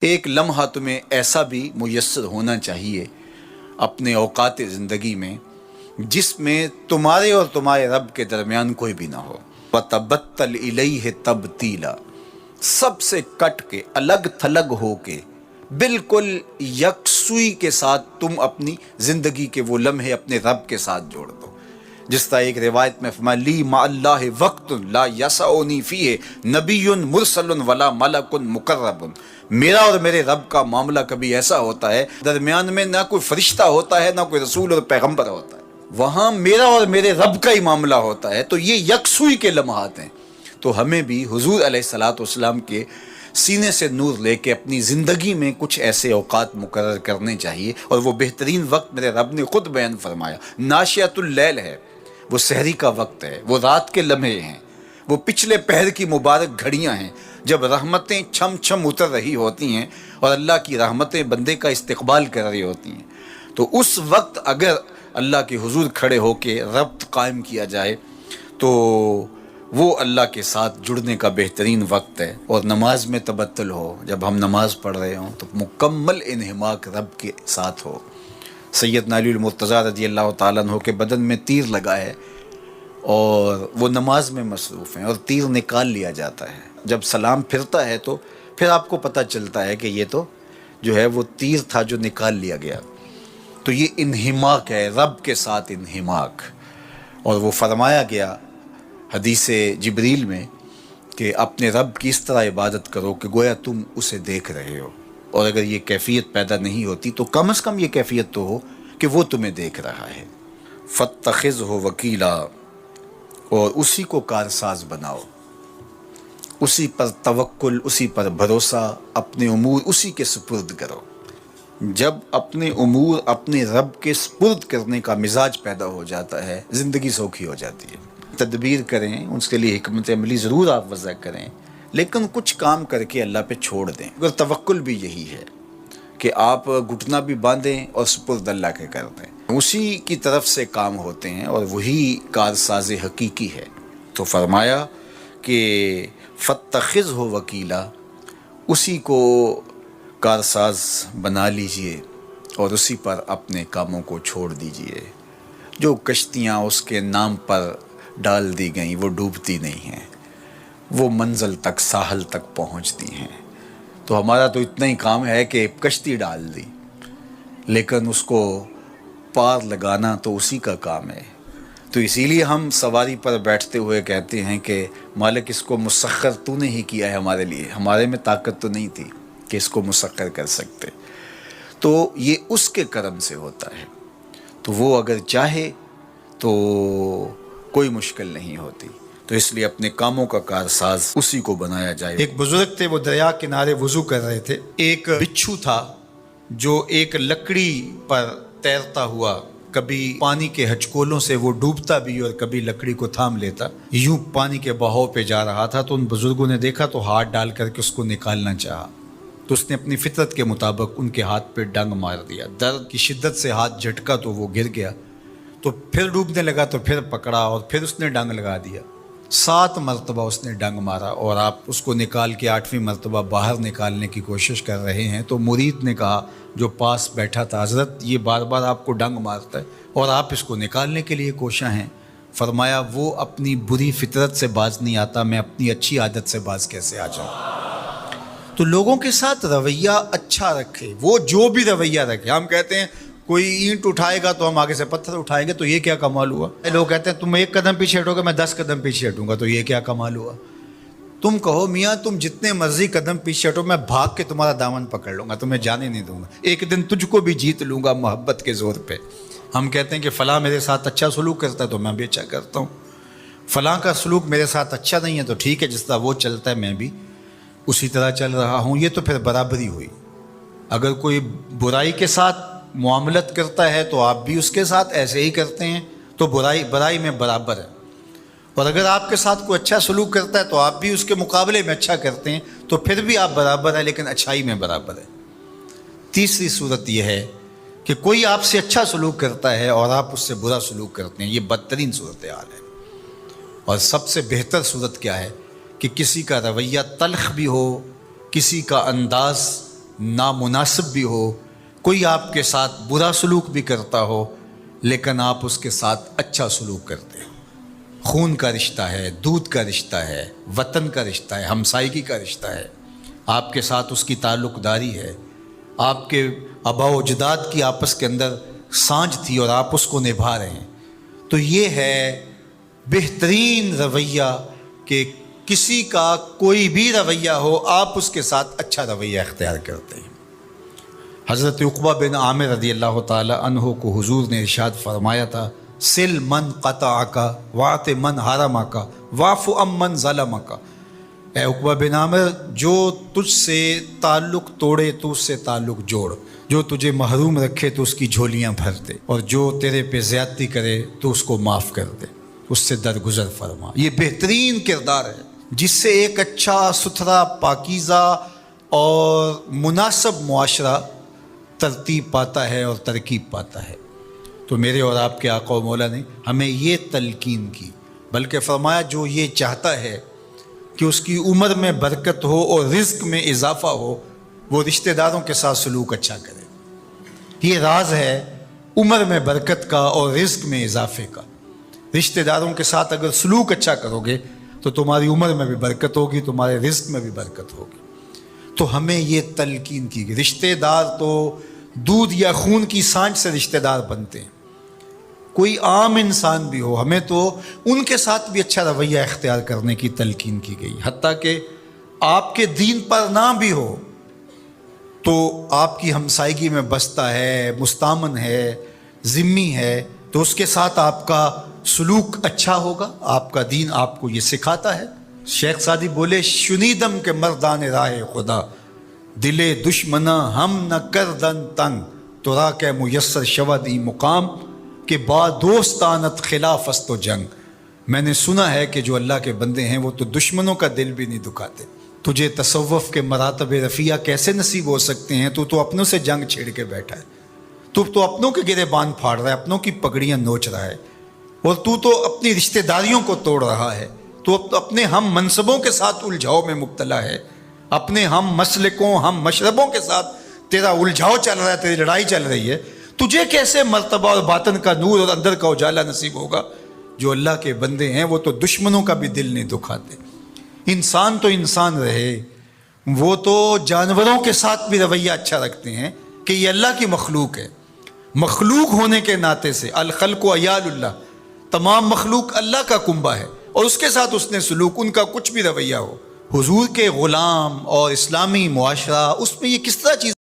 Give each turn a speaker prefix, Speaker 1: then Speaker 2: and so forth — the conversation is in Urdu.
Speaker 1: ایک لمحہ تمہیں ایسا بھی میسر ہونا چاہیے اپنے اوقات زندگی میں جس میں تمہارے اور تمہارے رب کے درمیان کوئی بھی نہ ہو۔ وَتَبَتَّلْ إِلَيْهِ تَبْتِيلًا، سب سے کٹ کے الگ تھلگ ہو کے بالکل یکسوئی کے ساتھ تم اپنی زندگی کے وہ لمحے اپنے رب کے ساتھ جوڑ دو۔ جس طرح ایک روایت میں فرمایا لی مع اللہ وقت لا یسعنی فیہ نبی مرسل ولا ملک مقرب، میرا اور میرے رب کا معاملہ کبھی ایسا ہوتا ہے درمیان میں نہ کوئی فرشتہ ہوتا ہے نہ کوئی رسول اور پیغمبر ہوتا ہے، وہاں میرا اور میرے رب کا ہی معاملہ ہوتا ہے۔ تو یہ یکسوئی کے لمحات ہیں، تو ہمیں بھی حضور علیہ الصلوۃ والسلام کے سینے سے نور لے کے اپنی زندگی میں کچھ ایسے اوقات مقرر کرنے چاہیے، اور وہ بہترین وقت میرے رب نے خود بیان فرمایا ناشیۃ اللیل ہے، وہ سحری کا وقت ہے، وہ رات کے لمحے ہیں، وہ پچھلے پہر کی مبارک گھڑیاں ہیں جب رحمتیں چھم چھم اتر رہی ہوتی ہیں اور اللہ کی رحمتیں بندے کا استقبال کر رہی ہوتی ہیں۔ تو اس وقت اگر اللہ کے حضور کھڑے ہو کے ربط قائم کیا جائے تو وہ اللہ کے ساتھ جڑنے کا بہترین وقت ہے۔ اور نماز میں تبتل ہو، جب ہم نماز پڑھ رہے ہوں تو مکمل انہماک رب کے ساتھ ہو۔ سیدنا علی المرتضیٰ رضی اللہ تعالیٰ عنہ کے بدن میں تیر لگا ہے اور وہ نماز میں مصروف ہیں اور تیر نکال لیا جاتا ہے، جب سلام پھرتا ہے تو پھر آپ کو پتہ چلتا ہے کہ یہ تو جو ہے وہ تیر تھا جو نکال لیا گیا۔ تو یہ انہماک ہے، رب کے ساتھ انہماک۔ اور وہ فرمایا گیا حدیث جبریل میں کہ اپنے رب کی اس طرح عبادت کرو کہ گویا تم اسے دیکھ رہے ہو، اور اگر یہ کیفیت پیدا نہیں ہوتی تو کم از کم یہ کیفیت تو ہو کہ وہ تمہیں دیکھ رہا ہے۔ فَاتَّخِذْهُ وَكِيلًا، اور اسی کو کارساز بناؤ، اسی پر توکل، اسی پر بھروسہ، اپنے امور اسی کے سپرد کرو۔ جب اپنے امور اپنے رب کے سپرد کرنے کا مزاج پیدا ہو جاتا ہے زندگی سوکھی ہو جاتی ہے۔ تدبیر کریں، اس کے لیے حکمت عملی ضرور آپ وضع کریں، لیکن کچھ کام کر کے اللہ پہ چھوڑ دیں۔ اگر توکل بھی یہی ہے کہ آپ گھٹنا بھی باندھیں اور سپرد اللہ کے کر دیں، اسی کی طرف سے کام ہوتے ہیں اور وہی کارساز حقیقی ہے۔ تو فرمایا کہ فَاتَّخِذْهُ وَكِيلًا، اسی کو کارساز بنا لیجئے اور اسی پر اپنے کاموں کو چھوڑ دیجئے۔ جو کشتیاں اس کے نام پر ڈال دی گئیں وہ ڈوبتی نہیں ہیں، وہ منزل تک، ساحل تک پہنچتی ہیں۔ تو ہمارا تو اتنا ہی کام ہے کہ کشتی ڈال دی، لیکن اس کو پار لگانا تو اسی کا کام ہے۔ تو اسی لیے ہم سواری پر بیٹھتے ہوئے کہتے ہیں کہ مالک اس کو مسخر تو نے ہی کیا ہے ہمارے لیے، ہمارے میں طاقت تو نہیں تھی کہ اس کو مسخر کر سکتے۔ تو یہ اس کے کرم سے ہوتا ہے، تو وہ اگر چاہے تو کوئی مشکل نہیں ہوتی۔ تو اس لیے اپنے کاموں کا کارساز اسی کو بنایا جائے۔
Speaker 2: ایک بزرگ تھے، وہ دریا کنارے وضو کر رہے تھے۔ ایک بچھو تھا جو ایک لکڑی پر تیرتا ہوا، کبھی پانی کے ہچکولوں سے وہ ڈوبتا بھی اور کبھی لکڑی کو تھام لیتا، یوں پانی کے بہاؤ پہ جا رہا تھا۔ تو ان بزرگوں نے دیکھا تو ہاتھ ڈال کر کے اس کو نکالنا چاہا، تو اس نے اپنی فطرت کے مطابق ان کے ہاتھ پہ ڈنگ مار دیا۔ درد کی شدت سے ہاتھ جھٹکا تو وہ گر گیا، تو پھر ڈوبنے لگا تو پھر پکڑا اور پھر اس نے ڈنگ لگا دیا۔ 7 مرتبہ اس نے ڈنگ مارا، اور آپ اس کو نکال کے 8ویں مرتبہ باہر نکالنے کی کوشش کر رہے ہیں۔ تو مرید نے کہا جو پاس بیٹھا تھا، حضرت یہ بار بار آپ کو ڈنگ مارتا ہے اور آپ اس کو نکالنے کے لیے کوشاں ہیں۔ فرمایا وہ اپنی بری فطرت سے باز نہیں آتا، میں اپنی اچھی عادت سے باز کیسے آ جاؤں؟ تو لوگوں کے ساتھ رویہ اچھا رکھے، وہ جو بھی رویہ رکھے۔ ہم کہتے ہیں کوئی اینٹ اٹھائے گا تو ہم آگے سے پتھر اٹھائیں گے، تو یہ کیا کمال ہوا؟ لوگ کہتے ہیں تم 1 قدم پیچھے ہٹو گے میں 10 قدم پیچھے ہٹوں گا، تو یہ کیا کمال ہوا؟ تم کہو میاں تم جتنے مرضی قدم پیچھے ہٹو، میں بھاگ کے تمہارا دامن پکڑ لوں گا، تمہیں جانے نہیں دوں گا، ایک دن تجھ کو بھی جیت لوں گا محبت کے زور پہ۔ ہم کہتے ہیں کہ فلاں میرے ساتھ اچھا سلوک کرتا ہے تو میں بھی اچھا کرتا ہوں، فلاں کا سلوک میرے ساتھ اچھا نہیں ہے تو ٹھیک ہے، جس طرح وہ چلتا ہے میں بھی اسی طرح چل رہا ہوں۔ یہ تو پھر برابری ہوئی۔ اگر کوئی برائی کے ساتھ معاملت کرتا ہے تو آپ بھی اس کے ساتھ ایسے ہی کرتے ہیں، تو برائی میں برابر ہے۔ اور اگر آپ کے ساتھ کوئی اچھا سلوک کرتا ہے تو آپ بھی اس کے مقابلے میں اچھا کرتے ہیں، تو پھر بھی آپ برابر ہیں، لیکن اچھائی میں برابر ہے۔ تیسری صورت یہ ہے کہ کوئی آپ سے اچھا سلوک کرتا ہے اور آپ اس سے برا سلوک کرتے ہیں، یہ بدترین صورتحال ہے۔ اور سب سے بہتر صورت کیا ہے کہ کسی کا رویہ تلخ بھی ہو، کسی کا انداز نامناسب بھی ہو، کوئی آپ کے ساتھ برا سلوک بھی کرتا ہو، لیکن آپ اس کے ساتھ اچھا سلوک کرتے ہو۔ خون کا رشتہ ہے، دودھ کا رشتہ ہے، وطن کا رشتہ ہے، ہمسائیگی کا رشتہ ہے، آپ کے ساتھ اس کی تعلق داری ہے، آپ کے آباء و اجداد کی آپس کے اندر سانجھ تھی اور آپ اس کو نبھا رہے ہیں۔ تو یہ ہے بہترین رویہ کہ کسی کا کوئی بھی رویہ ہو، آپ اس کے ساتھ اچھا رویہ اختیار کرتے ہیں۔ حضرت عقبہ بن عامر رضی اللہ تعالی عنہ کو حضور نے ارشاد فرمایا تھا، سل من قطعک واعط من حرمک واعف عن من ظلمک۔ اے عقبہ بن عامر، جو تجھ سے تعلق توڑے تو اس سے تعلق جوڑ، جو تجھے محروم رکھے تو اس کی جھولیاں بھر دے، اور جو تیرے پہ زیادتی کرے تو اس کو معاف کر دے، اس سے درگزر فرما۔ یہ بہترین کردار ہے جس سے ایک اچھا ستھرا پاکیزہ اور مناسب معاشرہ ترتیب پاتا ہے اور ترکیب پاتا ہے۔ تو میرے اور آپ کے آقا و مولا نے ہمیں یہ تلقین کی، بلکہ فرمایا جو یہ چاہتا ہے کہ اس کی عمر میں برکت ہو اور رزق میں اضافہ ہو، وہ رشتہ داروں کے ساتھ سلوک اچھا کرے۔ یہ راز ہے عمر میں برکت کا اور رزق میں اضافے کا۔ رشتہ داروں کے ساتھ اگر سلوک اچھا کرو گے تو تمہاری عمر میں بھی برکت ہوگی، تمہارے رزق میں بھی برکت ہوگی۔ تو ہمیں یہ تلقین کی گئی۔ رشتہ دار تو دودھ یا خون کی سانجھ سے رشتہ دار بنتے ہیں، کوئی عام انسان بھی ہو، ہمیں تو ان کے ساتھ بھی اچھا رویہ اختیار کرنے کی تلقین کی گئی۔ حتیٰ کہ آپ کے دین پر نہ بھی ہو تو آپ کی ہمسائیگی میں بستا ہے، مستامن ہے، ذمی ہے، تو اس کے ساتھ آپ کا سلوک اچھا ہوگا۔ آپ کا دین آپ کو یہ سکھاتا ہے۔ شیخ سعدی بولے، شنیدم کے مردان راہ خدا، دلے دشمنا ہم نہ کردن تنگ، تو را کے میسر شود ای مقام کہ با دوستانت خلاف است و جنگ۔ میں نے سنا ہے کہ جو اللہ کے بندے ہیں وہ تو دشمنوں کا دل بھی نہیں دکھاتے۔ تجھے تصوف کے مراتب رفیع کیسے نصیب ہو سکتے ہیں؟ تو اپنوں سے جنگ چھیڑ کے بیٹھا ہے، تو اپنوں کے گریبان پھاڑ رہا ہے، اپنوں کی پگڑیاں نوچ رہا ہے، اور تو اپنی رشتہ داریوں کو توڑ رہا ہے، تو اپنے ہم منصبوں کے ساتھ الجھاؤ میں مبتلا ہے، اپنے ہم مسلکوں ہم مشربوں کے ساتھ تیرا الجھاؤ چل رہا ہے، تیری لڑائی چل رہی ہے۔ تجھے کیسے مرتبہ اور باطن کا نور اور اندر کا اجالا نصیب ہوگا؟ جو اللہ کے بندے ہیں وہ تو دشمنوں کا بھی دل نہیں دکھاتے۔ انسان تو انسان رہے، وہ تو جانوروں کے ساتھ بھی رویہ اچھا رکھتے ہیں کہ یہ اللہ کی مخلوق ہے۔ مخلوق ہونے کے ناطے سے الخلق و عیال اللہ، تمام مخلوق اللہ کا کنبہ ہے، اور اس کے ساتھ اس نے سلوک، ان کا کچھ بھی رویہ ہو۔ حضور کے غلام اور اسلامی معاشرہ، اس میں یہ کس طرح چیز